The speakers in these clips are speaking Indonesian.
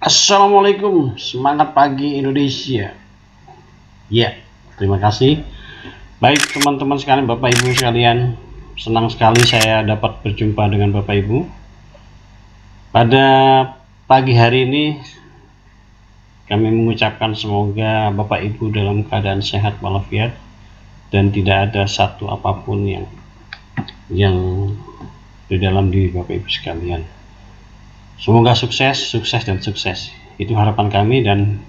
Assalamualaikum, semangat pagi Indonesia. Ya, terima kasih. Baik teman-teman sekalian, Bapak Ibu sekalian, senang sekali saya dapat berjumpa dengan Bapak Ibu. Pada pagi hari ini kami mengucapkan semoga Bapak Ibu dalam keadaan sehat walafiat dan tidak ada satu apapun yang di dalam diri Bapak Ibu sekalian. Semoga sukses dan sukses. Itu harapan kami dan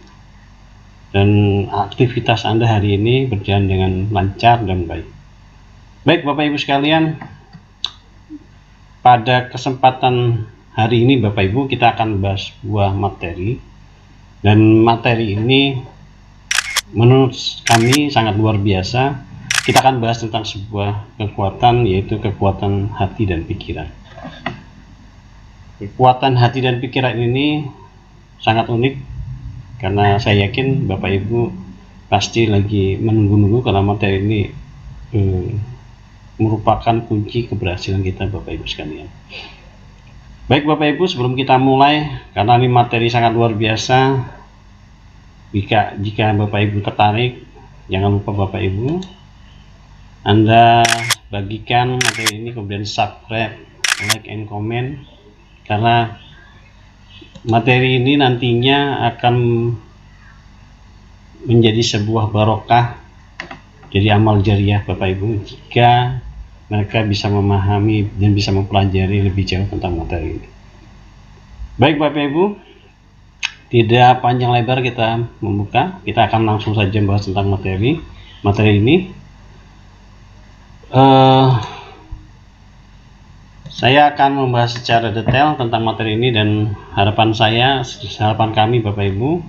aktivitas Anda hari ini berjalan dengan lancar dan baik. Baik Bapak Ibu sekalian, pada kesempatan hari ini Bapak Ibu kita akan bahas sebuah materi, dan materi ini menurut kami sangat luar biasa. Kita akan bahas tentang sebuah kekuatan, yaitu kekuatan hati dan pikiran. Kekuatan hati dan pikiran ini sangat unik, karena saya yakin Bapak Ibu pasti lagi menunggu-nunggu karena materi ini merupakan kunci keberhasilan kita Bapak Ibu sekalian. Baik Bapak Ibu, sebelum kita mulai, karena ini materi sangat luar biasa, jika Bapak Ibu tertarik, jangan lupa Bapak Ibu Anda bagikan materi ini, kemudian subscribe, like, and comment, karena materi ini nantinya akan menjadi sebuah barokah, jadi amal jariah Bapak Ibu, jika mereka bisa memahami dan bisa mempelajari lebih jauh tentang materi ini. Baik Bapak Ibu, tidak panjang lebar kita membuka, kita akan langsung saja membahas tentang materi ini. Saya akan membahas secara detail tentang materi ini, dan harapan kami Bapak Ibu,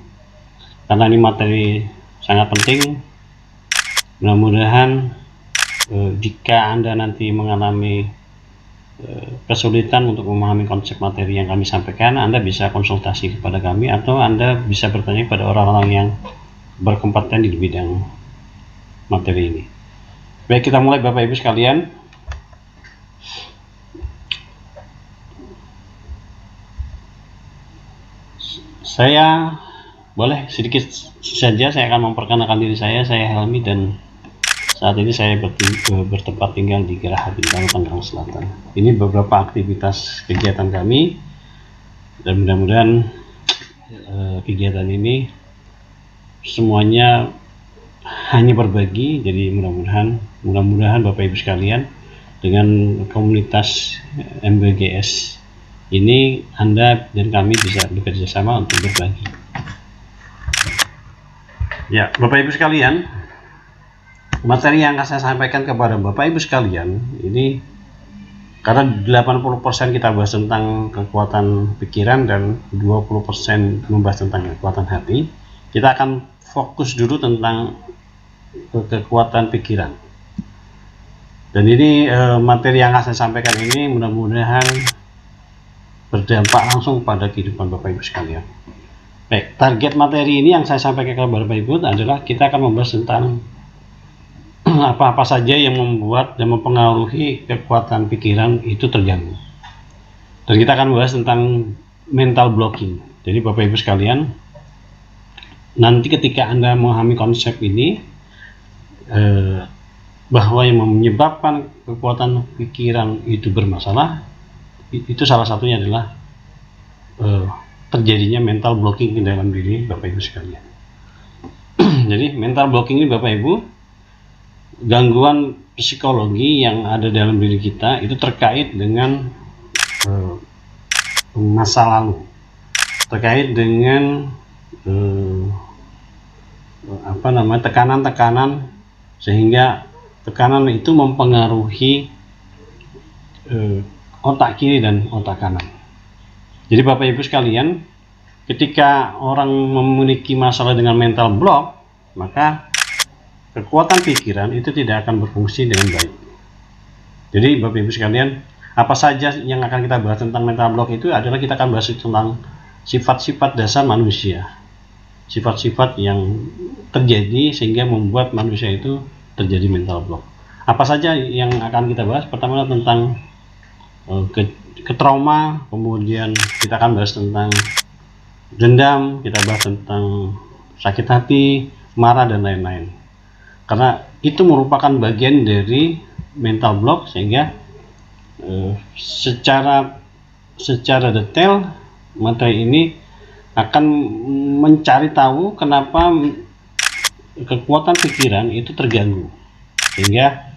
karena ini materi sangat penting, mudah-mudahan jika Anda nanti mengalami kesulitan untuk memahami konsep materi yang kami sampaikan, Anda bisa konsultasi kepada kami, atau Anda bisa bertanya kepada orang-orang yang berkompeten di bidang materi ini. Baik, kita mulai Bapak Ibu sekalian. Saya boleh sedikit saja, saya akan memperkenalkan diri saya Helmi, dan saat ini saya bertempat tinggal di Geraha Bintaro, Tangerang Selatan. Ini beberapa aktivitas kegiatan kami, dan mudah-mudahan kegiatan ini semuanya hanya berbagi. Jadi mudah-mudahan Bapak Ibu sekalian, dengan komunitas MBGS ini Anda dan kami bisa bekerja sama untuk berbagi. Ya, Bapak Ibu sekalian, materi yang akan saya sampaikan kepada Bapak Ibu sekalian ini, karena 80% kita bahas tentang kekuatan pikiran dan 20% membahas tentang kekuatan hati, kita akan fokus dulu tentang kekuatan pikiran. Dan ini materi yang akan saya sampaikan ini mudah-mudahan berdampak langsung pada kehidupan Bapak Ibu sekalian. Baik, target materi ini yang saya sampaikan kepada Bapak Ibu adalah kita akan membahas tentang apa-apa saja yang membuat dan mempengaruhi kekuatan pikiran itu terganggu. Dan kita akan membahas tentang mental blocking. Jadi Bapak Ibu sekalian, nanti ketika Anda memahami konsep ini, bahwa yang menyebabkan kekuatan pikiran itu bermasalah, itu salah satunya adalah terjadinya mental blocking di dalam diri Bapak Ibu sekalian. Jadi mental blocking ini Bapak Ibu, gangguan psikologi yang ada dalam diri kita itu terkait dengan masa lalu, terkait dengan tekanan-tekanan, sehingga tekanan itu mempengaruhi otak kiri dan otak kanan. Jadi Bapak Ibu sekalian, ketika orang memiliki masalah dengan mental block, maka kekuatan pikiran itu tidak akan berfungsi dengan baik. Jadi Bapak Ibu sekalian, apa saja yang akan kita bahas tentang mental block itu adalah kita akan bahas tentang sifat-sifat dasar manusia, sifat-sifat yang terjadi sehingga membuat manusia itu terjadi mental block. Apa saja yang akan kita bahas? Pertama tentang ke trauma, kemudian kita akan bahas tentang dendam, kita bahas tentang sakit hati, marah, dan lain-lain. Karena itu merupakan bagian dari mental block, sehingga secara detail materi ini akan mencari tahu kenapa kekuatan pikiran itu terganggu, sehingga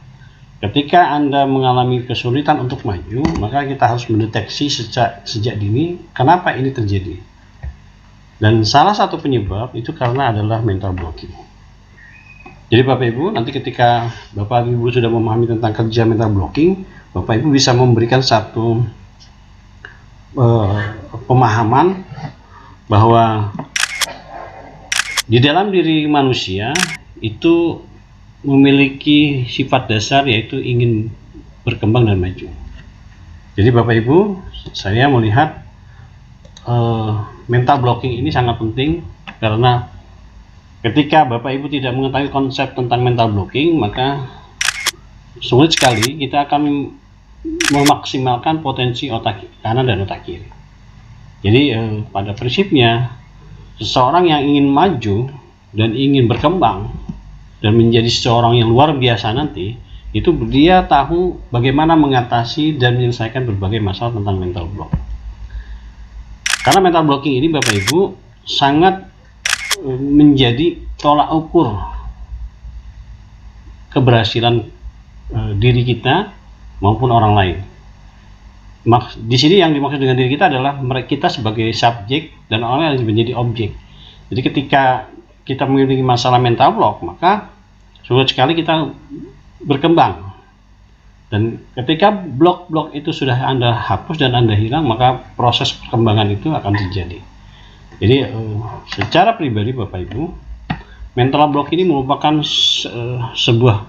ketika Anda mengalami kesulitan untuk maju, maka kita harus mendeteksi sejak dini kenapa ini terjadi. Dan salah satu penyebab itu karena adalah mental blocking. Jadi Bapak Ibu, nanti ketika Bapak Ibu sudah memahami tentang kerja mental blocking, Bapak Ibu bisa memberikan satu pemahaman bahwa di dalam diri manusia itu memiliki sifat dasar, yaitu ingin berkembang dan maju. Jadi Bapak Ibu, saya melihat mental blocking ini sangat penting, karena ketika Bapak Ibu tidak mengetahui konsep tentang mental blocking, maka sulit sekali kita akan memaksimalkan potensi otak kanan dan otak kiri. Jadi pada prinsipnya, seseorang yang ingin maju dan ingin berkembang dan menjadi seseorang yang luar biasa nanti, itu dia tahu bagaimana mengatasi dan menyelesaikan berbagai masalah tentang mental block. Karena mental blocking ini Bapak Ibu sangat menjadi tolak ukur keberhasilan diri kita maupun orang lain. Di sini yang dimaksud dengan diri kita adalah kita sebagai subjek dan orang lain menjadi objek. Jadi ketika kita memiliki masalah mental block, maka sulit sekali kita berkembang. Dan ketika blok-blok itu sudah Anda hapus dan Anda hilang, maka proses perkembangan itu akan terjadi. Jadi secara pribadi Bapak Ibu, mental block ini merupakan sebuah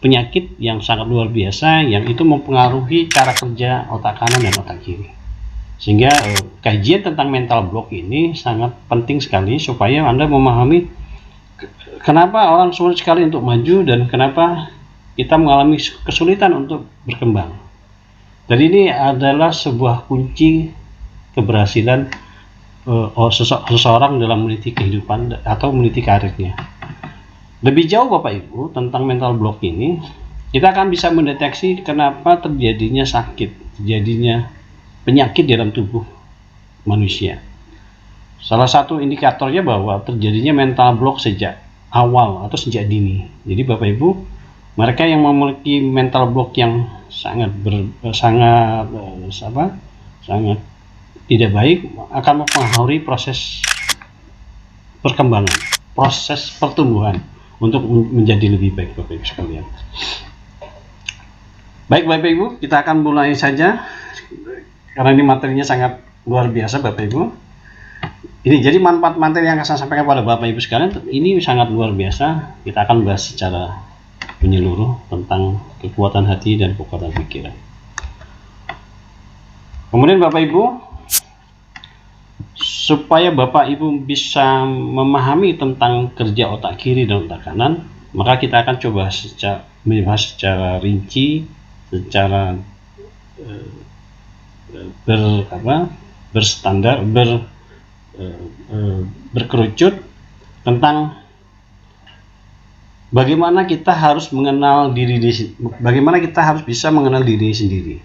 penyakit yang sangat luar biasa, yang itu mempengaruhi cara kerja otak kanan dan otak kiri. Sehingga kajian tentang mental block ini sangat penting sekali supaya Anda memahami kenapa orang sulit sekali untuk maju dan kenapa kita mengalami kesulitan untuk berkembang. Dan ini adalah sebuah kunci keberhasilan seseorang dalam meniti kehidupan atau meniti karirnya. Lebih jauh Bapak Ibu tentang mental block ini, kita akan bisa mendeteksi kenapa terjadinya sakit, terjadinya penyakit dalam tubuh manusia. Salah satu indikatornya bahwa terjadinya mental block sejak awal atau sejak dini. Jadi Bapak Ibu, mereka yang memiliki mental block yang sangat tidak baik akan mempengaruhi proses perkembangan, proses pertumbuhan untuk menjadi lebih baik Bapak Ibu sekalian. Baik Bapak Ibu, kita akan mulai saja karena ini materinya sangat luar biasa Bapak Ibu. Ini jadi manfaat materi yang akan saya sampaikan pada Bapak Ibu sekalian ini sangat luar biasa. Kita akan bahas secara menyeluruh tentang kekuatan hati dan kekuatan pikiran. Kemudian Bapak Ibu, supaya Bapak Ibu bisa memahami tentang kerja otak kiri dan otak kanan, maka kita akan coba membahas secara rinci, secara berkerucut tentang bagaimana kita harus mengenal bagaimana kita harus bisa mengenal diri sendiri.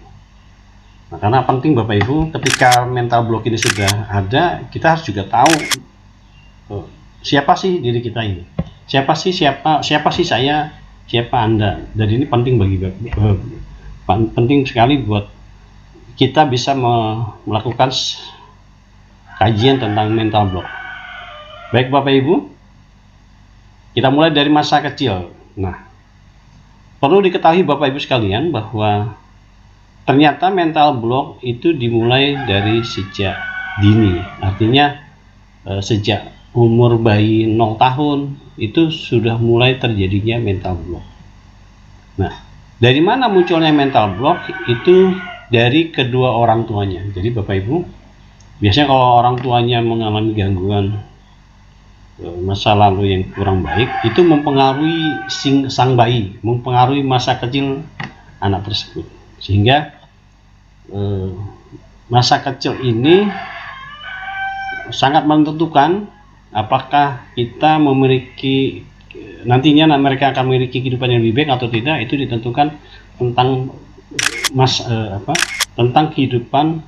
Nah, karena penting Bapak Ibu, ketika mental block ini sudah ada, kita harus juga tahu siapa sih diri kita ini, siapa sih saya, siapa Anda. Dan ini penting penting sekali buat kita bisa melakukan kajian tentang mental block. Baik Bapak Ibu, kita mulai dari masa kecil. Nah, perlu diketahui Bapak Ibu sekalian bahwa ternyata mental block itu dimulai dari sejak dini. Artinya sejak umur bayi 0 tahun itu sudah mulai terjadinya mental block. Nah, dari mana munculnya mental block? Itu dari kedua orang tuanya. Jadi Bapak Ibu, biasanya kalau orang tuanya mengalami gangguan masa lalu yang kurang baik, itu mempengaruhi sang bayi, mempengaruhi masa kecil anak tersebut, sehingga masa kecil ini sangat menentukan apakah kita memiliki, nantinya mereka akan memiliki kehidupan yang lebih baik atau tidak. Itu ditentukan tentang tentang kehidupan,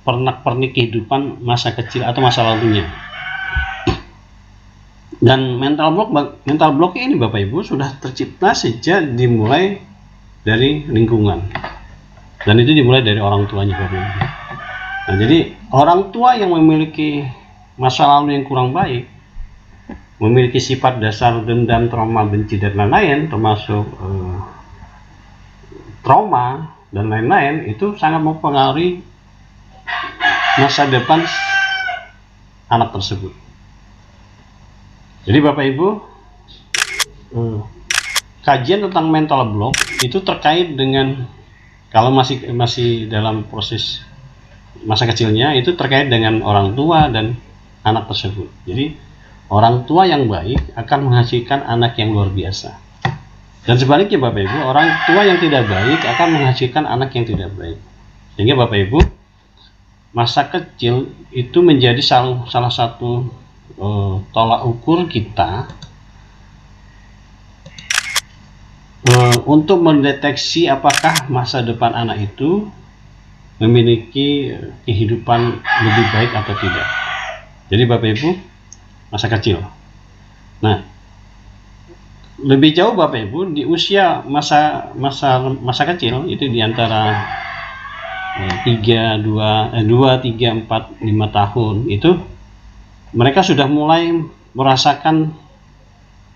pernak-pernik kehidupan masa kecil atau masa lalunya. Dan mental block ini Bapak Ibu sudah tercipta sejak dimulai dari lingkungan, dan itu dimulai dari orang tuanya Bapak Ibu. Nah, jadi orang tua yang memiliki masa lalu yang kurang baik, memiliki sifat dasar dendam, trauma, benci dan lain-lain, termasuk trauma dan lain-lain, itu sangat mempengaruhi masa depan anak tersebut. Jadi Bapak Ibu, kajian tentang mental block itu terkait dengan, kalau masih dalam proses masa kecilnya, itu terkait dengan orang tua dan anak tersebut. Jadi orang tua yang baik akan menghasilkan anak yang luar biasa, dan sebaliknya Bapak Ibu, orang tua yang tidak baik akan menghasilkan anak yang tidak baik. Sehingga Bapak Ibu, masa kecil itu menjadi salah satu tolak ukur kita untuk mendeteksi apakah masa depan anak itu memiliki kehidupan lebih baik atau tidak. Jadi Bapak Ibu, masa kecil. Nah, lebih jauh Bapak Ibu, di usia masa kecil itu di antara 2, 3, 4, 5 tahun itu mereka sudah mulai merasakan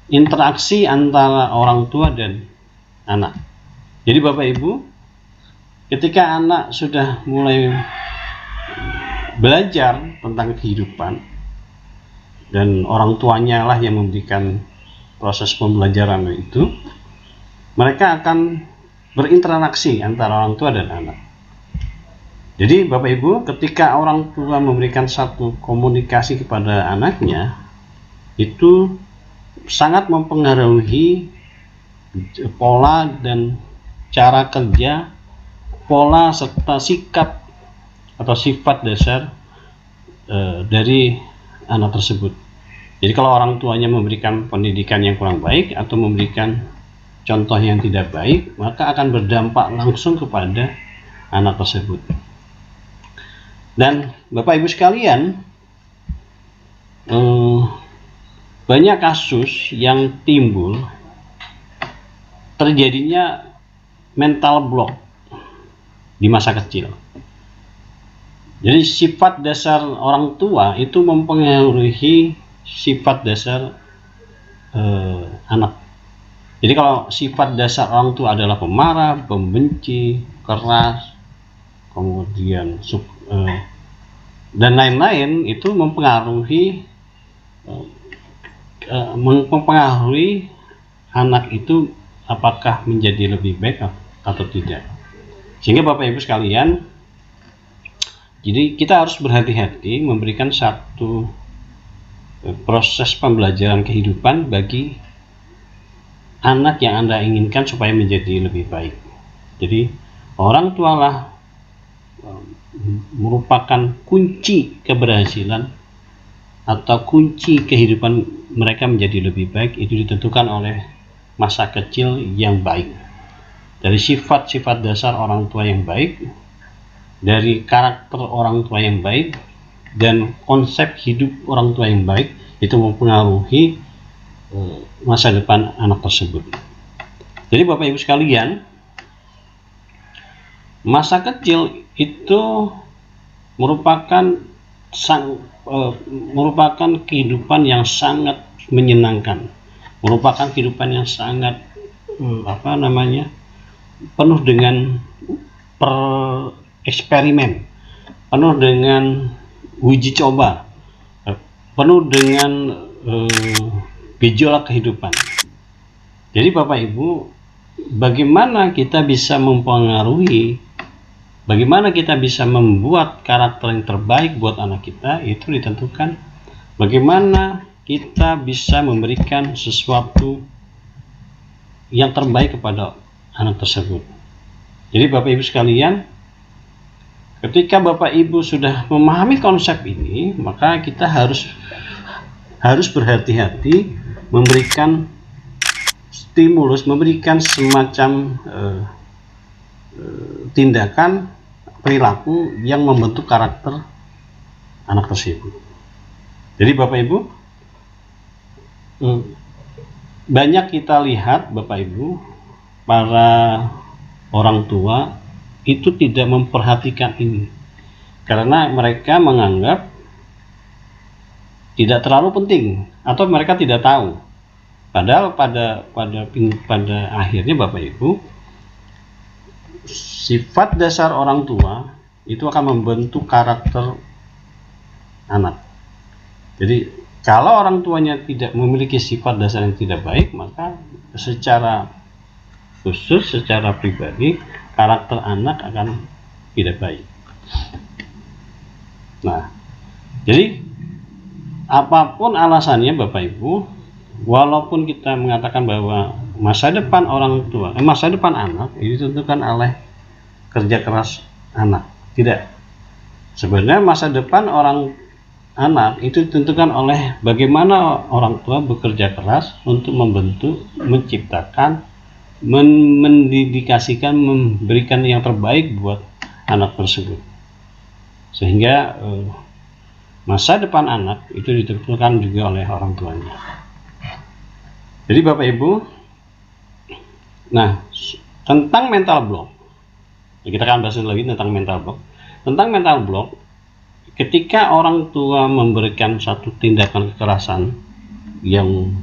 interaksi antara orang tua dan anak. Jadi Bapak Ibu, ketika anak sudah mulai belajar tentang kehidupan dan orang tuanya lah yang memberikan proses pembelajaran itu, mereka akan berinteraksi antara orang tua dan anak. Jadi Bapak Ibu, ketika orang tua memberikan satu komunikasi kepada anaknya, itu sangat mempengaruhi pola dan cara kerja, pola serta sikap atau sifat dasar dari anak tersebut. Jadi kalau orang tuanya memberikan pendidikan yang kurang baik atau memberikan contoh yang tidak baik, maka akan berdampak langsung kepada anak tersebut. Dan Bapak Ibu sekalian, banyak kasus yang timbul terjadinya mental block di masa kecil. Jadi sifat dasar orang tua itu mempengaruhi sifat dasar anak. Jadi kalau sifat dasar orang tua adalah pemarah, pembenci, keras, kemudian dan lain-lain, itu mempengaruhi anak itu apakah menjadi lebih baik atau tidak. Sehingga Bapak Ibu sekalian, jadi kita harus berhati-hati memberikan satu proses pembelajaran kehidupan bagi anak yang Anda inginkan supaya menjadi lebih baik. Jadi orang tualah merupakan kunci keberhasilan atau kunci kehidupan mereka menjadi lebih baik. Itu ditentukan oleh masa kecil yang baik, dari sifat-sifat dasar orang tua yang baik, dari karakter orang tua yang baik, dan konsep hidup orang tua yang baik. Itu mempengaruhi masa depan anak tersebut. Jadi Bapak Ibu sekalian, masa kecil itu merupakan kehidupan yang sangat menyenangkan, merupakan kehidupan yang sangat penuh dengan eksperimen, penuh dengan uji coba, penuh dengan gejolak kehidupan. Jadi Bapak Ibu, bagaimana kita bisa mempengaruhi, bagaimana kita bisa membuat karakter yang terbaik buat anak kita, itu ditentukan bagaimana kita bisa memberikan sesuatu yang terbaik kepada anak tersebut. Jadi Bapak Ibu sekalian, Ketika Bapak Ibu sudah memahami konsep ini, maka kita harus berhati-hati memberikan stimulus, memberikan semacam tindakan perilaku yang membentuk karakter anak tersebut. Jadi Bapak Ibu, banyak kita lihat Bapak Ibu, para orang tua itu tidak memperhatikan ini karena mereka menganggap tidak terlalu penting atau mereka tidak tahu. Padahal pada akhirnya Bapak Ibu, sifat dasar orang tua itu akan membentuk karakter anak. Jadi kalau orang tuanya tidak memiliki sifat dasar yang tidak baik, maka secara khusus, secara pribadi, karakter anak akan tidak baik. Nah, jadi apapun alasannya Bapak Ibu, walaupun kita mengatakan bahwa masa depan orang tua, masa depan anak itu ditentukan oleh kerja keras anak, tidak. Sebenarnya masa depan orang anak itu ditentukan oleh bagaimana orang tua bekerja keras untuk membentuk, menciptakan, mendedikasikan, memberikan yang terbaik buat anak tersebut, sehingga masa depan anak itu ditentukan juga oleh orang tuanya. Jadi Bapak Ibu, nah tentang mental block, kita akan bahas lagi tentang mental block. Tentang mental block, ketika orang tua memberikan satu tindakan kekerasan yang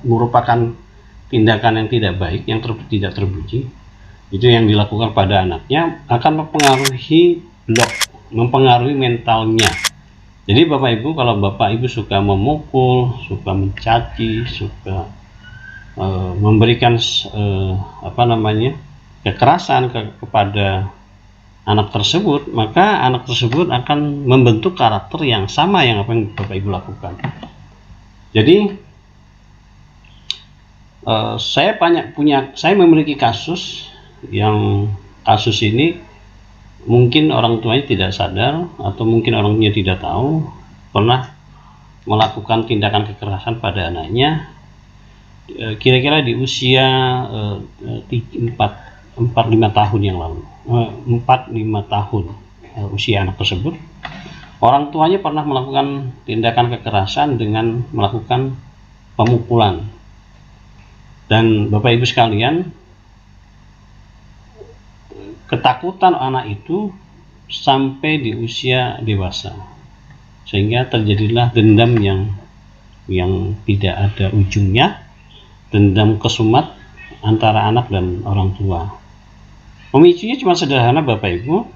merupakan tindakan yang tidak baik, yang tidak terpuji, itu yang dilakukan pada anaknya akan mempengaruhi blok, mempengaruhi mentalnya. Jadi Bapak Ibu, kalau Bapak Ibu suka memukul, suka mencaci, suka memberikan kekerasan kepada anak tersebut, maka anak tersebut akan membentuk karakter yang sama yang apa yang Bapak Ibu lakukan. Jadi saya memiliki kasus ini mungkin orang tuanya tidak sadar atau mungkin orangnya tidak tahu, pernah melakukan tindakan kekerasan pada anaknya kira-kira di usia 4-5 tahun yang lalu. 4-5 tahun usia anak tersebut, orang tuanya pernah melakukan tindakan kekerasan dengan melakukan pemukulan. Dan Bapak Ibu sekalian, ketakutan anak itu sampai di usia dewasa, sehingga terjadilah dendam yang tidak ada ujungnya, dendam kesumat antara anak dan orang tua. Pemicunya cuma sederhana Bapak Ibu,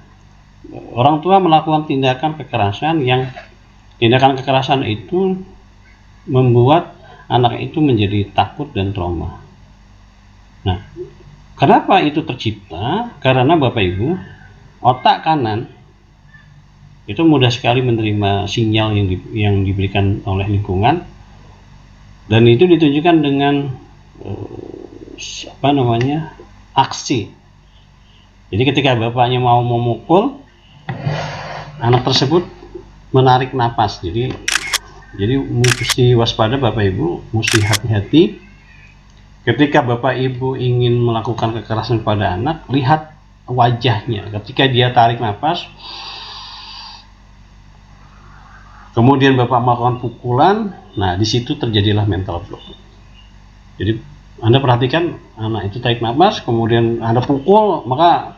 orang tua melakukan tindakan kekerasan itu membuat anak itu menjadi takut dan trauma. Nah, kenapa itu tercipta? Karena Bapak Ibu, otak kanan itu mudah sekali menerima sinyal yang diberikan oleh lingkungan, dan itu ditunjukkan dengan aksi. Jadi ketika bapaknya mau memukul, anak tersebut menarik napas. Jadi mesti waspada Bapak Ibu, mesti hati-hati. Ketika Bapak Ibu ingin melakukan kekerasan pada anak, lihat wajahnya. Ketika dia tarik napas, kemudian Bapak melakukan pukulan, nah di situ terjadilah mental block. Jadi Anda perhatikan, anak itu tarik napas, kemudian Anda pukul, maka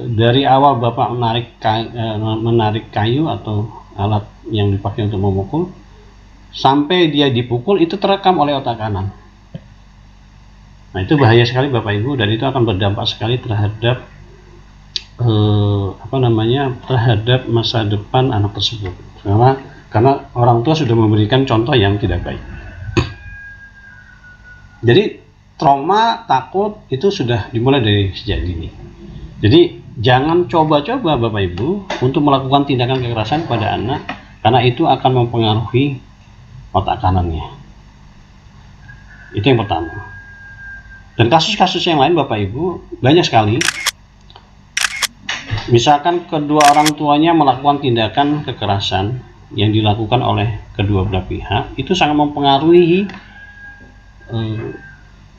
dari awal Bapak menarik kayu atau alat yang dipakai untuk memukul, sampai dia dipukul, itu terekam oleh otak kanan. Nah, itu bahaya sekali Bapak Ibu, dan itu akan berdampak sekali terhadap terhadap masa depan anak tersebut. Karena orang tua sudah memberikan contoh yang tidak baik. Jadi trauma, takut itu sudah dimulai dari sejak dini. Jadi jangan coba-coba Bapak Ibu untuk melakukan tindakan kekerasan pada anak, karena itu akan mempengaruhi otak kanannya. Itu yang pertama. Dan kasus-kasus yang lain Bapak Ibu banyak sekali. Misalkan kedua orang tuanya melakukan tindakan kekerasan yang dilakukan oleh kedua belah pihak, itu sangat mempengaruhi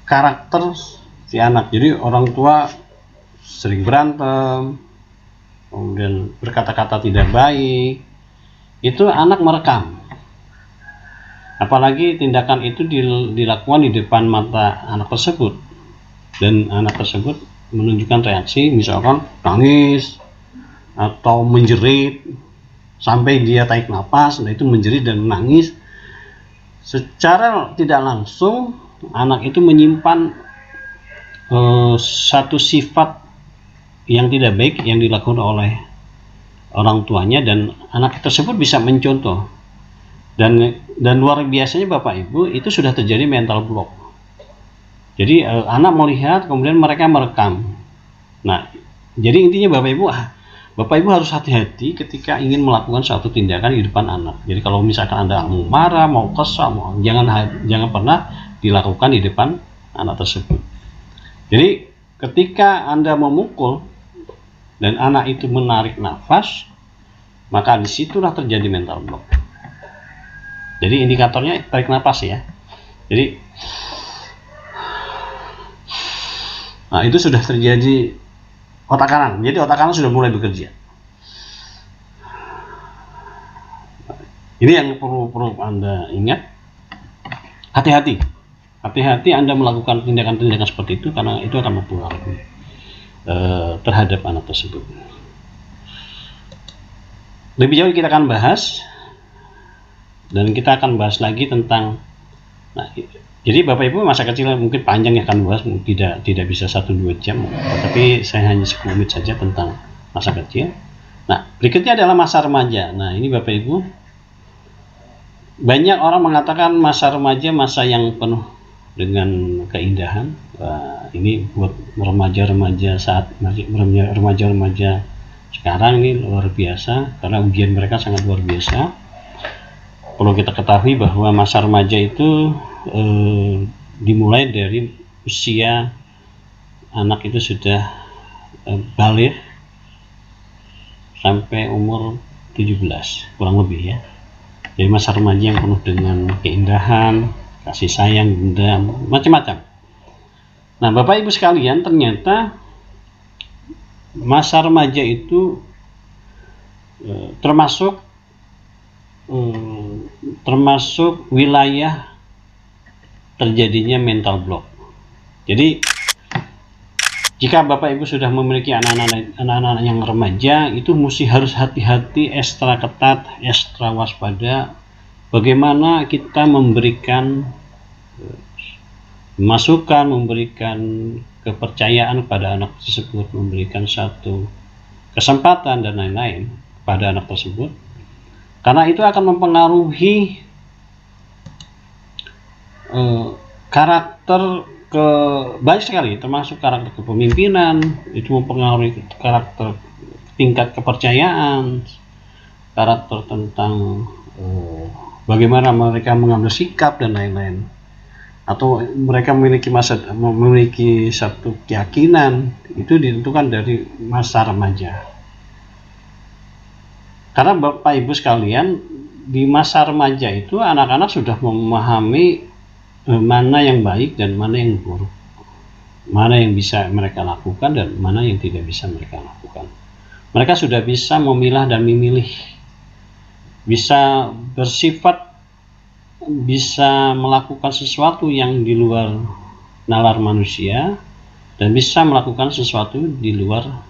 karakter si anak. Jadi orang tua sering berantem, kemudian berkata-kata tidak baik, itu anak merekam. Apalagi tindakan itu dilakukan di depan mata anak tersebut, dan anak tersebut menunjukkan reaksi, misalkan nangis atau menjerit sampai dia tarik nafas, nah itu menjerit dan menangis. Secara tidak langsung anak itu menyimpan satu sifat yang tidak baik yang dilakukan oleh orang tuanya, dan anak tersebut bisa mencontoh, dan luar biasanya Bapak Ibu, itu sudah terjadi mental block. Jadi anak melihat, kemudian mereka merekam. Nah, jadi intinya Bapak Ibu harus hati-hati ketika ingin melakukan suatu tindakan di depan anak. Jadi kalau misalkan Anda mau marah, mau kesal, jangan pernah dilakukan di depan anak tersebut. Jadi ketika Anda memukul dan anak itu menarik nafas, maka disitulah terjadi mental block. Jadi indikatornya tarik nafas ya. Jadi nah, itu sudah terjadi otak kanan. Jadi otak kanan sudah mulai bekerja. Ini yang perlu Anda ingat. Hati-hati Anda melakukan tindakan-tindakan seperti itu, karena itu akan mempengaruhi terhadap anak tersebut. Lebih jauh kita akan bahas, dan kita akan bahas lagi tentang, nah, jadi Bapak Ibu masa kecil mungkin panjang ya, akan bahas, tidak bisa 1-2 jam, tapi saya hanya 10 menit saja tentang masa kecil. Nah, berikutnya adalah masa remaja. Nah, ini Bapak Ibu, banyak orang mengatakan masa remaja masa yang penuh dengan keindahan. Ini buat remaja-remaja sekarang ini luar biasa, karena ujian mereka sangat luar biasa. Perlu kita ketahui bahwa masa remaja itu dimulai dari usia anak itu sudah balik sampai umur 17 kurang lebih ya. Jadi masa remaja yang penuh dengan keindahan, kasih sayang, dendam, macam-macam. Nah, Bapak Ibu sekalian, ternyata masa remaja itu termasuk wilayah terjadinya mental block. Jadi jika Bapak Ibu sudah memiliki anak-anak yang remaja, itu harus hati-hati, ekstra ketat, ekstra waspada. Bagaimana kita memberikan masukan, memberikan kepercayaan kepada anak tersebut, memberikan satu kesempatan dan lain-lain pada anak tersebut, karena itu akan mempengaruhi karakter banyak sekali, termasuk karakter kepemimpinan, itu mempengaruhi karakter tingkat kepercayaan, karakter tentang bagaimana mereka mengambil sikap dan lain-lain, atau mereka memiliki satu keyakinan, itu ditentukan dari masa remaja. Karena Bapak Ibu sekalian, di masa remaja itu anak-anak sudah memahami mana yang baik dan mana yang buruk, mana yang bisa mereka lakukan dan mana yang tidak bisa mereka lakukan. Mereka sudah bisa memilah dan memilih, bisa bersifat, bisa melakukan sesuatu yang di luar nalar manusia, dan bisa melakukan sesuatu di luar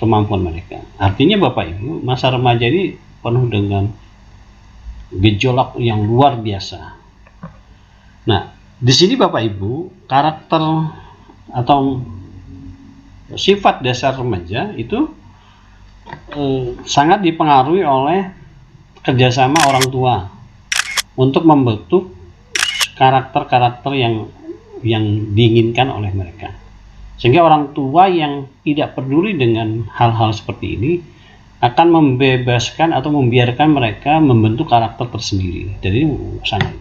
kemampuan mereka. Artinya Bapak Ibu, masa remaja ini penuh dengan gejolak yang luar biasa. Nah, di sini Bapak Ibu, karakter atau sifat dasar remaja itu sangat dipengaruhi oleh kerjasama orang tua untuk membentuk karakter-karakter yang diinginkan oleh mereka. Sehingga orang tua yang tidak peduli dengan hal-hal seperti ini akan membebaskan atau membiarkan mereka membentuk karakter tersendiri. Jadi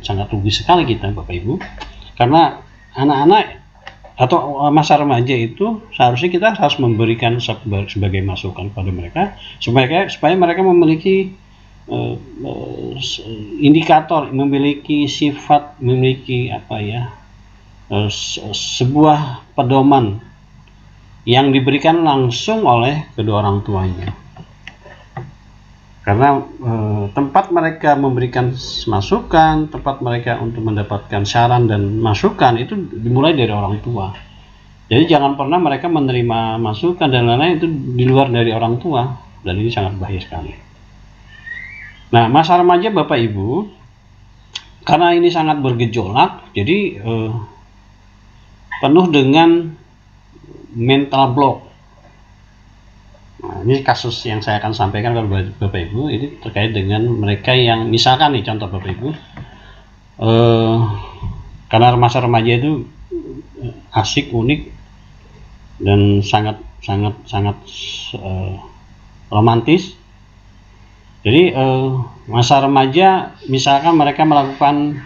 sangat rugi sekali kita Bapak Ibu, karena anak-anak atau masa remaja itu seharusnya kita harus memberikan sebagai masukan kepada mereka supaya mereka memiliki indikator, memiliki sifat, memiliki sebuah pedoman yang diberikan langsung oleh kedua orang tuanya. Karena tempat mereka memberikan masukan, tempat mereka untuk mendapatkan saran dan masukan itu dimulai dari orang tua. Jadi jangan pernah mereka menerima masukan dan lain-lain itu di luar dari orang tua, dan ini sangat bahaya sekali. Nah, masa remaja Bapak Ibu, karena ini sangat bergejolak, jadi penuh dengan mental block. Nah, ini kasus yang saya akan sampaikan kepada Bapak Ibu, ini terkait dengan mereka yang misalkan nih contoh Bapak Ibu, karena masa remaja itu asik, unik, dan sangat romantis. Jadi masa remaja misalkan mereka melakukan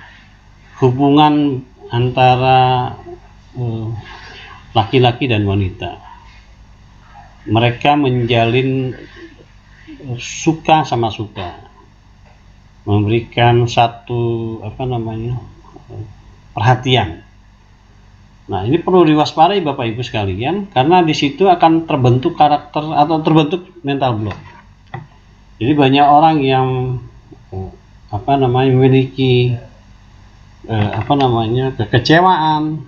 hubungan antara laki-laki dan wanita. Mereka menjalin suka sama suka, memberikan satu perhatian. Nah, ini perlu diwaspadai Bapak Ibu sekalian, karena di situ akan terbentuk karakter atau terbentuk mental block. Jadi banyak orang yang memiliki kekecewaan,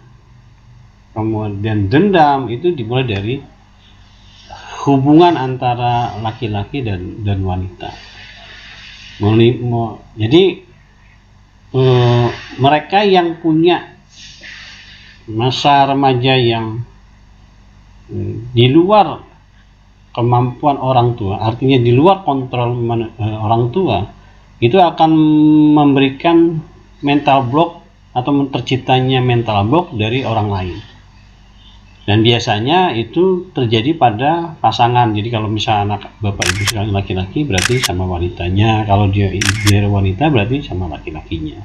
kemudian dendam, itu dimulai dari hubungan antara laki-laki dan wanita. Jadi mereka yang punya masa remaja yang di luar kemampuan orang tua, artinya di luar kontrol orang tua, itu akan memberikan mental block atau terciptanya mental block dari orang lain. Dan biasanya itu terjadi pada pasangan. Jadi kalau misalnya anak Bapak Ibu sekalian laki-laki, berarti sama wanitanya. Kalau dia wanita, berarti sama laki-lakinya.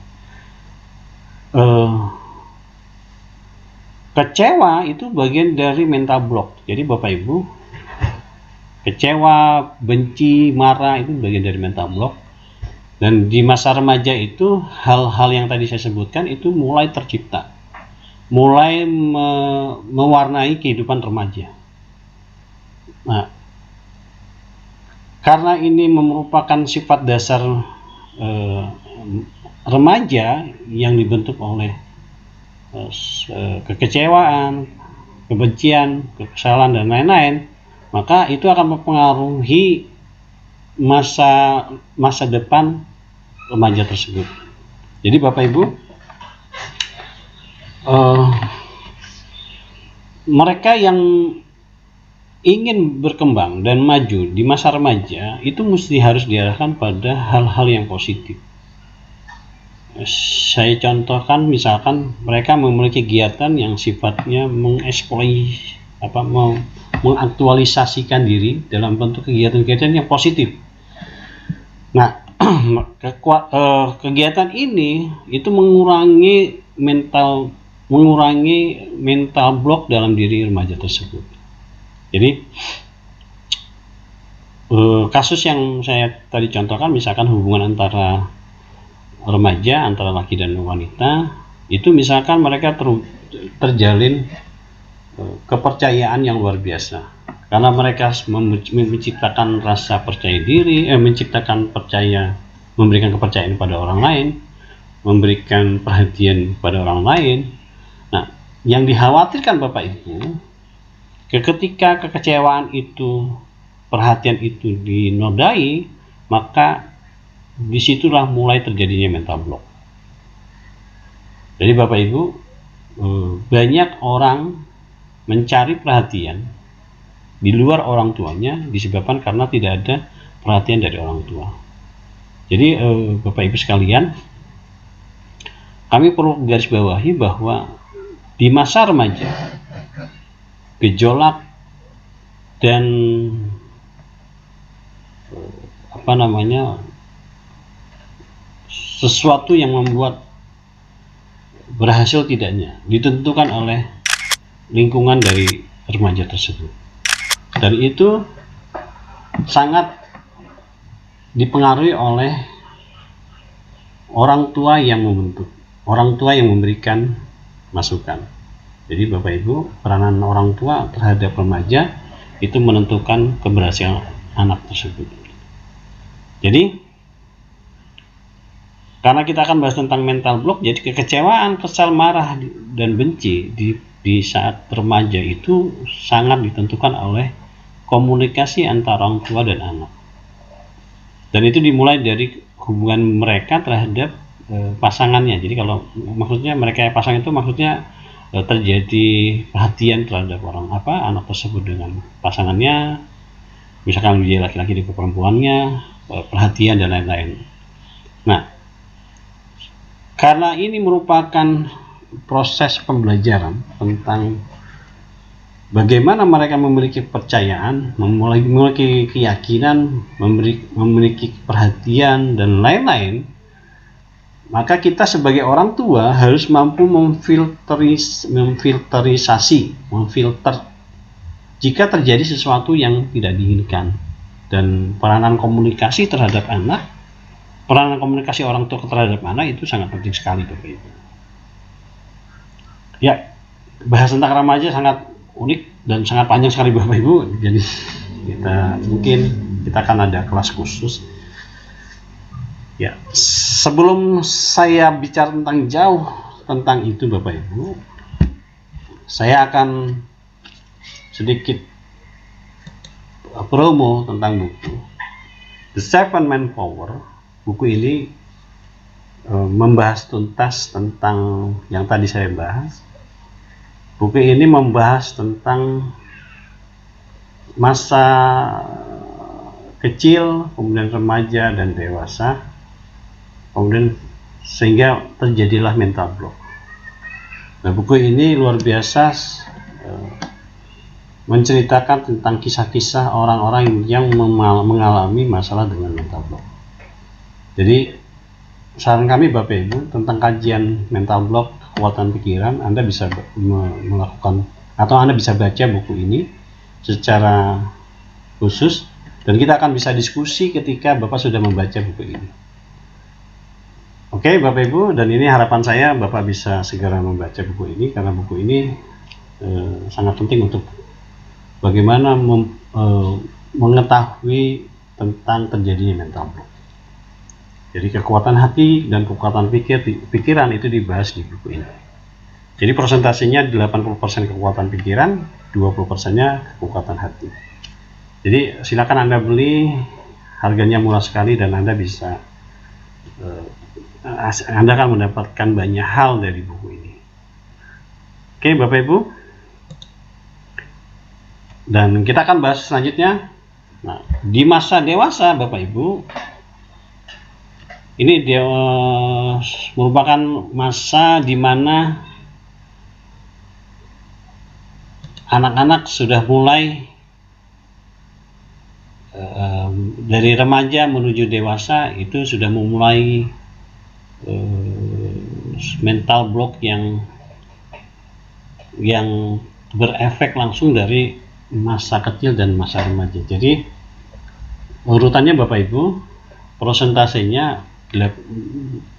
Kecewa itu bagian dari mental block. Jadi Bapak Ibu, kecewa, benci, marah itu bagian dari mental block. Dan di masa remaja itu hal-hal yang tadi saya sebutkan itu mulai tercipta, mulai mewarnai kehidupan remaja. Nah, karena ini merupakan sifat dasar remaja yang dibentuk oleh kekecewaan, kebencian, kekesalan, dan lain-lain, maka itu akan mempengaruhi masa depan remaja tersebut. Jadi Bapak Ibu, mereka yang ingin berkembang dan maju di masa remaja itu harus diarahkan pada hal-hal yang positif. Saya contohkan, misalkan mereka memiliki kegiatan yang sifatnya mengaktualisasikan diri dalam bentuk kegiatan-kegiatan yang positif. Nah, kegiatan ini itu mengurangi mental block dalam diri remaja tersebut. Jadi kasus yang saya tadi contohkan, misalkan hubungan antara remaja, antara laki dan wanita, itu misalkan mereka terjalin kepercayaan yang luar biasa, karena mereka menciptakan rasa percaya diri, memberikan kepercayaan pada orang lain, memberikan perhatian pada orang lain. Nah, yang dikhawatirkan Bapak Ibu, ketika kekecewaan itu, perhatian itu dinodai, maka disitulah mulai terjadinya mental block. Jadi Bapak Ibu, banyak orang mencari perhatian di luar orang tuanya disebabkan karena tidak ada perhatian dari orang tua. Jadi Bapak Ibu sekalian, kami perlu garis bawahi bahwa di masa remaja, gejolak dan sesuatu yang membuat berhasil tidaknya ditentukan oleh lingkungan dari remaja tersebut, dan itu sangat dipengaruhi oleh orang tua yang membentuk, orang tua yang memberikan masukan. Jadi Bapak Ibu, peranan orang tua terhadap remaja itu menentukan keberhasilan anak tersebut. Jadi karena kita akan bahas tentang mental block, jadi kekecewaan, kesal, marah, dan benci di saat remaja itu sangat ditentukan oleh komunikasi antara orang tua dan anak. Dan itu dimulai dari hubungan mereka terhadap pasangannya. Jadi kalau maksudnya mereka pasangan itu maksudnya terjadi perhatian terhadap anak tersebut dengan pasangannya, misalkan dia laki-laki dengan perempuannya, perhatian dan lain-lain. Nah, karena ini merupakan proses pembelajaran tentang bagaimana mereka memiliki kepercayaan, memiliki keyakinan, memiliki perhatian dan lain-lain, maka kita sebagai orang tua harus mampu memfilter jika terjadi sesuatu yang tidak diinginkan. Dan peranan komunikasi terhadap anak, peranan komunikasi orang tua terhadap anak itu sangat penting sekali, Bapak Ibu. Ya, bahas tentang remaja sangat unik dan sangat panjang sekali, Bapak Ibu. Jadi kita akan ada kelas khusus. Ya, sebelum saya bicara jauh tentang itu, Bapak Ibu, saya akan sedikit promo tentang buku The Seven Manpower. Buku ini membahas tuntas tentang yang tadi saya bahas. Buku ini membahas tentang masa kecil, kemudian remaja dan dewasa, kemudian sehingga terjadilah mental block. Nah, buku ini luar biasa menceritakan tentang kisah-kisah orang-orang yang mengalami masalah dengan mental block. Jadi saran kami Bapak Ibu tentang kajian mental block, kekuatan pikiran, Anda bisa melakukan atau Anda bisa baca buku ini secara khusus, dan kita akan bisa diskusi ketika Bapak sudah membaca buku ini. Oke Bapak Ibu, dan ini harapan saya Bapak bisa segera membaca buku ini, karena buku ini sangat penting untuk bagaimana mengetahui tentang terjadinya mental block. Jadi kekuatan hati dan kekuatan pikiran itu dibahas di buku ini. Jadi persentasenya 80% kekuatan pikiran, 20%-nya kekuatan hati. Jadi silakan Anda beli, harganya murah sekali dan Anda bisa Anda akan mendapatkan banyak hal dari buku ini. Oke Bapak Ibu, dan kita akan bahas selanjutnya. Nah, di masa dewasa Bapak Ibu, ini dia merupakan masa di mana anak-anak sudah mulai dari remaja menuju dewasa, itu sudah memulai mental block yang berefek langsung dari masa kecil dan masa remaja. Jadi urutannya Bapak Ibu, persentasenya 70%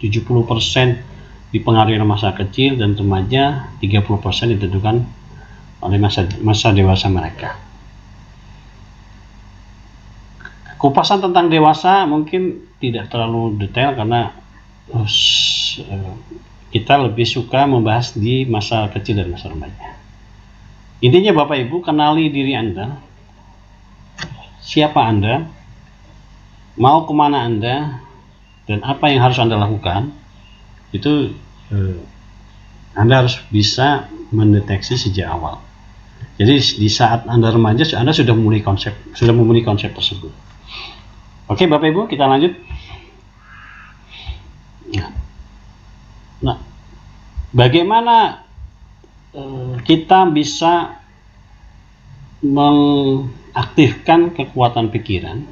dipengaruhi oleh masa kecil dan remaja, 30% ditentukan oleh masa dewasa mereka. Kupasan tentang dewasa mungkin tidak terlalu detail karena kita lebih suka membahas di masa kecil dan masa remaja. Intinya Bapak Ibu, kenali diri Anda, siapa Anda, mau kemana Anda, dan apa yang harus Anda lakukan. Itu Anda harus bisa mendeteksi sejak awal. Jadi di saat Anda remaja, Anda sudah memiliki konsep tersebut. Oke Bapak Ibu, kita lanjut. Nah, bagaimana kita bisa mengaktifkan kekuatan pikiran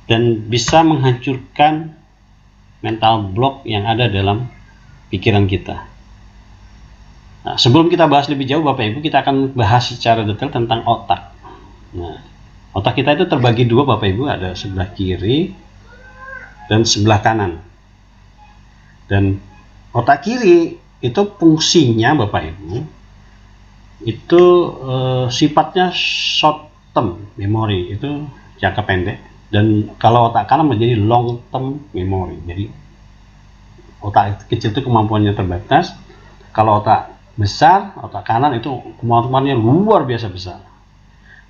dan bisa menghancurkan mental block yang ada dalam pikiran kita. Nah, sebelum kita bahas lebih jauh Bapak Ibu, kita akan bahas secara detail tentang otak. Nah, otak kita itu terbagi dua Bapak Ibu, ada sebelah kiri dan sebelah kanan. Dan otak kiri itu fungsinya Bapak Ibu itu sifatnya short term memory, itu jangka pendek, dan kalau otak kanan menjadi long term memory. Jadi otak kecil itu kemampuannya terbatas, kalau otak besar, otak kanan itu kemampuannya luar biasa besar.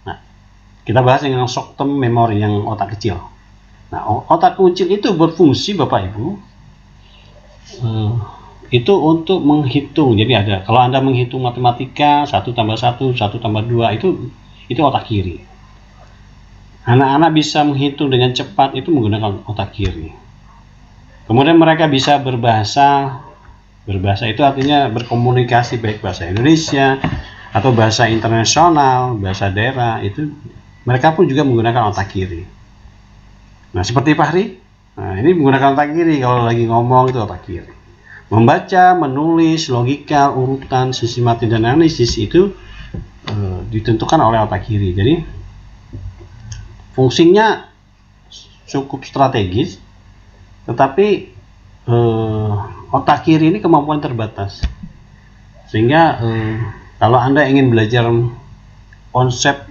Nah, kita bahas yang short term memory, yang otak kecil. Nah, otak kecil itu berfungsi Bapak Ibu itu untuk menghitung. Jadi ada, kalau Anda menghitung matematika 1 tambah 1, 1 tambah 2, itu otak kiri. Anak-anak bisa menghitung dengan cepat itu menggunakan otak kiri. Kemudian mereka bisa berbahasa itu artinya berkomunikasi, baik bahasa Indonesia atau bahasa internasional, bahasa daerah, itu mereka pun juga menggunakan otak kiri. Nah, seperti Fahri, nah ini menggunakan otak kiri, kalau lagi ngomong itu otak kiri. Membaca, menulis, logika, urutan, sistematik dan analisis itu ditentukan oleh otak kiri. Jadi fungsinya cukup strategis, tetapi otak kiri ini kemampuan terbatas, sehingga kalau Anda ingin belajar konsep,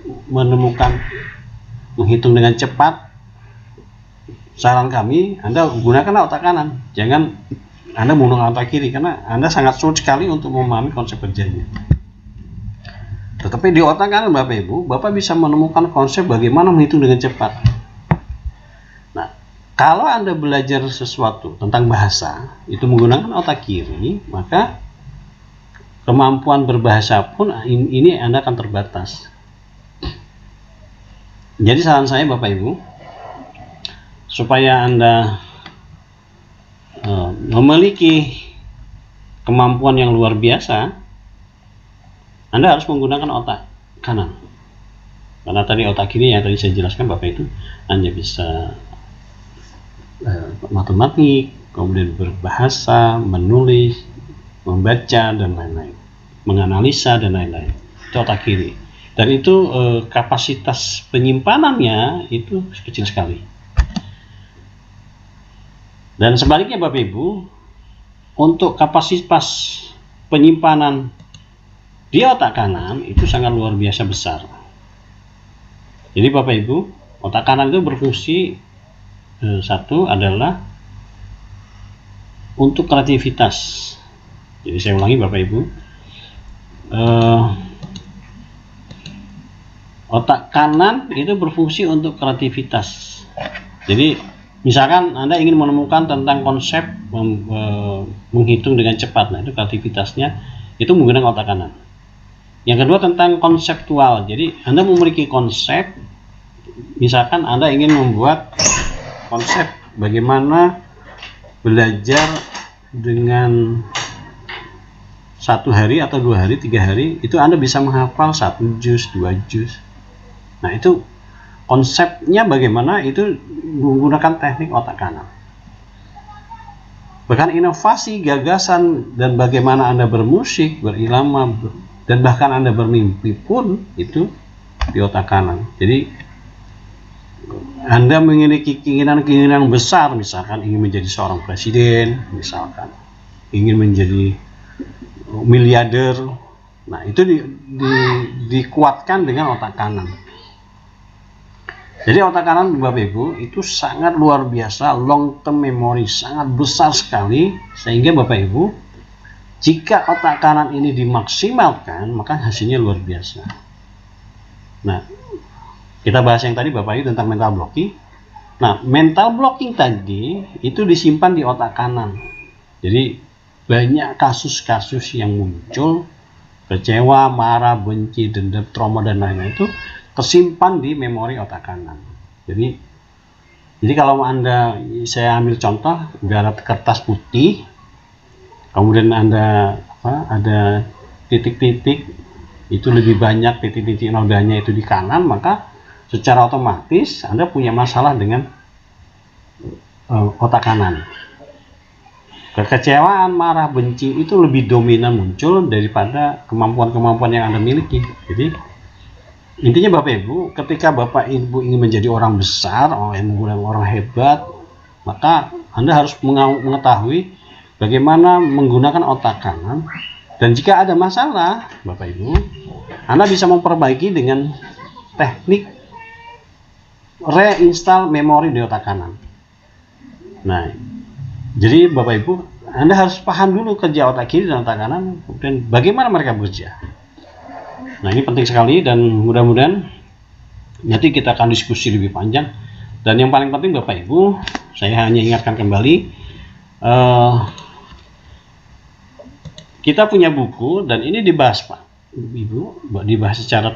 menghitung dengan cepat, saran kami Anda gunakan otak kanan, jangan Anda menggunakan otak kiri, karena Anda sangat sulit sekali untuk memahami konsep kerjanya. Tetapi di otak kanan Bapak Ibu, Bapak bisa menemukan konsep bagaimana menghitung dengan cepat. Kalau Anda belajar sesuatu tentang bahasa itu menggunakan otak kiri, maka kemampuan berbahasa pun ini Anda akan terbatas. Jadi saran saya Bapak Ibu, supaya Anda memiliki kemampuan yang luar biasa, Anda harus menggunakan otak kanan. Karena tadi otak kiri yang tadi saya jelaskan Bapak itu hanya bisa matematik, kemudian berbahasa, menulis, membaca dan lain-lain, menganalisa dan lain-lain. Itu otak kiri. Dan itu kapasitas penyimpanannya itu kecil sekali. Dan sebaliknya Bapak Ibu, untuk kapasitas penyimpanan di otak kanan itu sangat luar biasa besar. Jadi Bapak Ibu, otak kanan itu berfungsi satu adalah untuk kreativitas. Jadi saya ulangi Bapak Ibu, otak kanan itu berfungsi untuk kreativitas. Jadi misalkan Anda ingin menemukan tentang konsep menghitung dengan cepat, nah itu kreativitasnya itu menggunakan otak kanan. Yang kedua tentang konseptual. Jadi Anda memiliki konsep, misalkan Anda ingin membuat konsep bagaimana belajar dengan 1 hari atau 2 hari, 3 hari, itu Anda bisa menghafal 1 juz, 2 juz. Nah itu konsepnya bagaimana, itu menggunakan teknik otak kanan. Bahkan inovasi, gagasan, dan bagaimana Anda bermusik, berirama, dan bahkan Anda bermimpi pun itu di otak kanan. Jadi Anda memiliki keinginan besar, misalkan ingin menjadi seorang presiden, misalkan ingin menjadi miliarder, nah itu dikuatkan dengan otak kanan. Jadi otak kanan Bapak Ibu itu sangat luar biasa, long term memory sangat besar sekali, sehingga Bapak Ibu jika otak kanan ini dimaksimalkan maka hasilnya luar biasa. Nah, kita bahas yang tadi Bapak Ibu tentang mental blocking. Nah, mental blocking tadi itu disimpan di otak kanan. Jadi banyak kasus-kasus yang muncul, kecewa, marah, benci, dendam, trauma dan lain-lain itu tersimpan di memori otak kanan. Jadi kalau saya ambil contoh, ibarat kertas putih, kemudian Anda ada titik-titik, itu lebih banyak titik-titik nodanya itu di kanan, maka secara otomatis Anda punya masalah dengan otak kanan. kekecewaan, marah, benci itu lebih dominan muncul daripada kemampuan-kemampuan yang Anda miliki. Jadi intinya Bapak Ibu, ketika Bapak Ibu ingin menjadi orang besar, orang hebat, maka Anda harus mengetahui bagaimana menggunakan otak kanan. Dan jika ada masalah, Bapak Ibu, Anda bisa memperbaiki dengan teknik reinstall memori di otak kanan. Nah, jadi Bapak Ibu, Anda harus paham dulu kerja otak kiri dan otak kanan, dan bagaimana mereka bekerja. Nah, ini penting sekali, dan mudah-mudahan nanti kita akan diskusi lebih panjang. Dan yang paling penting Bapak Ibu, saya hanya ingatkan kembali, kita punya buku, dan ini dibahas Pak Ibu, dibahas secara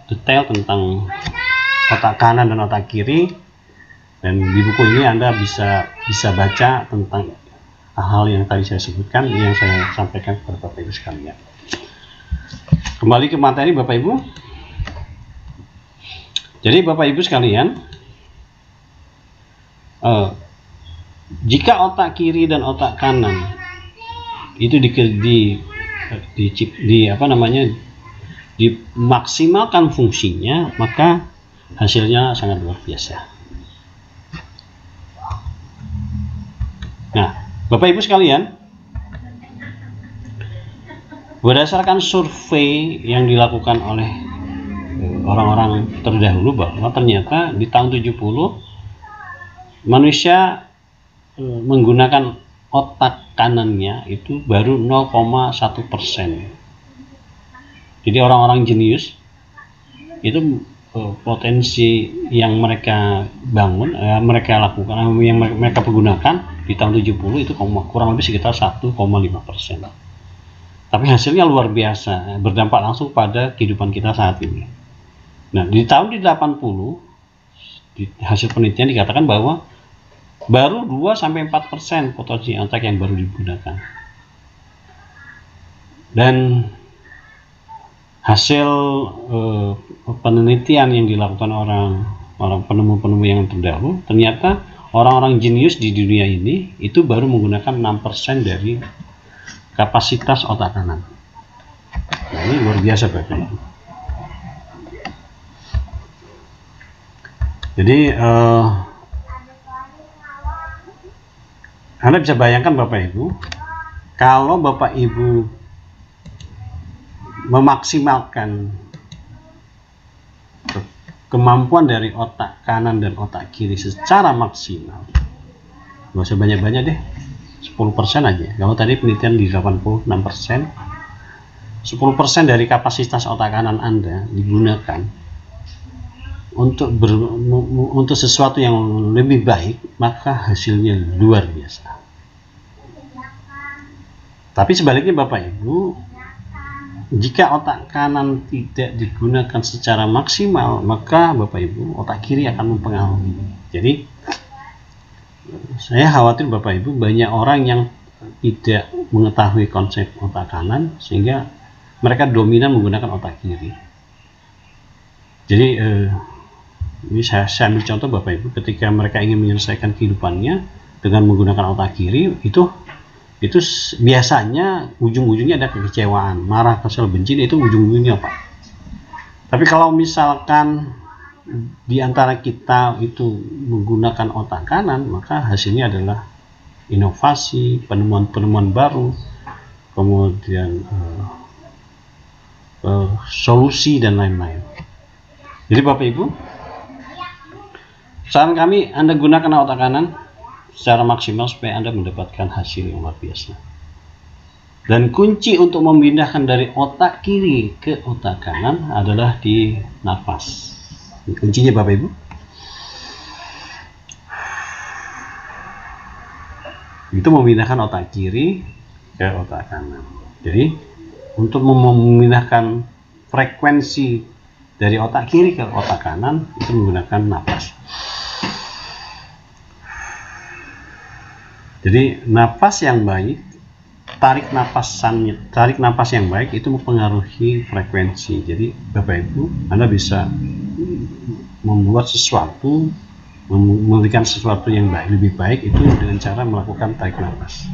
detail tentang otak kanan dan otak kiri. Dan di buku ini Anda bisa baca tentang hal-hal yang tadi saya sebutkan, yang saya sampaikan kepada Bapak Ibu sekalian. Kembali ke materi Bapak Ibu. Jadi Bapak Ibu sekalian, jika otak kiri dan otak kanan itu dimaksimalkan fungsinya, maka hasilnya sangat luar biasa. Nah, Bapak Ibu sekalian, berdasarkan survei yang dilakukan oleh orang-orang terdahulu, bahwa ternyata di tahun 70 manusia menggunakan otak kanannya itu baru 0,1%. Jadi orang-orang jenius itu potensi yang mereka bangun, mereka lakukan, yang mereka pergunakan di tahun 70 itu kurang lebih sekitar 1,5%. Tapi hasilnya luar biasa, berdampak langsung pada kehidupan kita saat ini. Nah, di tahun 80, di hasil penelitian dikatakan bahwa baru 2-4% potensi otak yang baru digunakan. Dan hasil penelitian yang dilakukan orang penemu-penemu yang terdahulu, ternyata orang-orang jenius di dunia ini itu baru menggunakan 6% dari kapasitas otak kanan. Nah, ini luar biasa Bapak Ibu. Jadi Anda bisa bayangkan Bapak Ibu, kalau Bapak Ibu memaksimalkan kemampuan dari otak kanan dan otak kiri secara maksimal, nggak usah banyak-banyak deh, 10% aja. Kalau tadi penelitian di 86%, 10% dari kapasitas otak kanan Anda digunakan untuk sesuatu yang lebih baik, maka hasilnya luar biasa. Tapi sebaliknya Bapak Ibu, jika otak kanan tidak digunakan secara maksimal, maka Bapak Ibu, otak kiri akan mempengaruhi. Jadi saya khawatir Bapak Ibu, banyak orang yang tidak mengetahui konsep otak kanan sehingga mereka dominan menggunakan otak kiri. Jadi ini saya ambil contoh Bapak Ibu, ketika mereka ingin menyelesaikan kehidupannya dengan menggunakan otak kiri, itu biasanya ujung-ujungnya ada kekecewaan, marah, kesel, benci, itu ujung-ujungnya Pak. Tapi kalau misalkan di antara kita itu menggunakan otak kanan, maka hasilnya adalah inovasi, penemuan-penemuan baru, kemudian solusi dan lain-lain. Jadi Bapak Ibu, saran kami, Anda gunakan otak kanan secara maksimal supaya Anda mendapatkan hasil yang luar biasa. Dan kunci untuk memindahkan dari otak kiri ke otak kanan adalah di nafas. Kuncinya Bapak Ibu, itu memindahkan otak kiri ke otak kanan. Jadi untuk memindahkan frekuensi dari otak kiri ke otak kanan itu menggunakan nafas. Jadi nafas yang baik, tarik nafas yang baik itu mempengaruhi frekuensi. Jadi Bapak Ibu, Anda bisa membuat sesuatu memberikan sesuatu yang lebih baik itu dengan cara melakukan tarik nafas.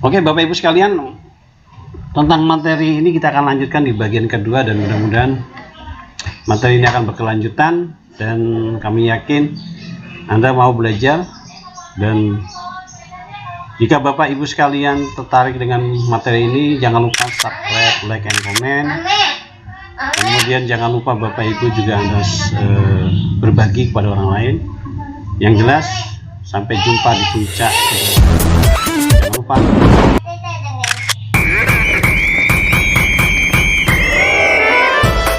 Oke Bapak Ibu sekalian, tentang materi ini kita akan lanjutkan di bagian kedua, dan mudah-mudahan materi ini akan berkelanjutan, dan kami yakin Anda mau belajar. Dan jika Bapak Ibu sekalian tertarik dengan materi ini, jangan lupa subscribe, like, and comment. Kemudian jangan lupa Bapak Ibu juga harus berbagi kepada orang lain. Yang jelas, sampai jumpa di puncak. Jangan lupa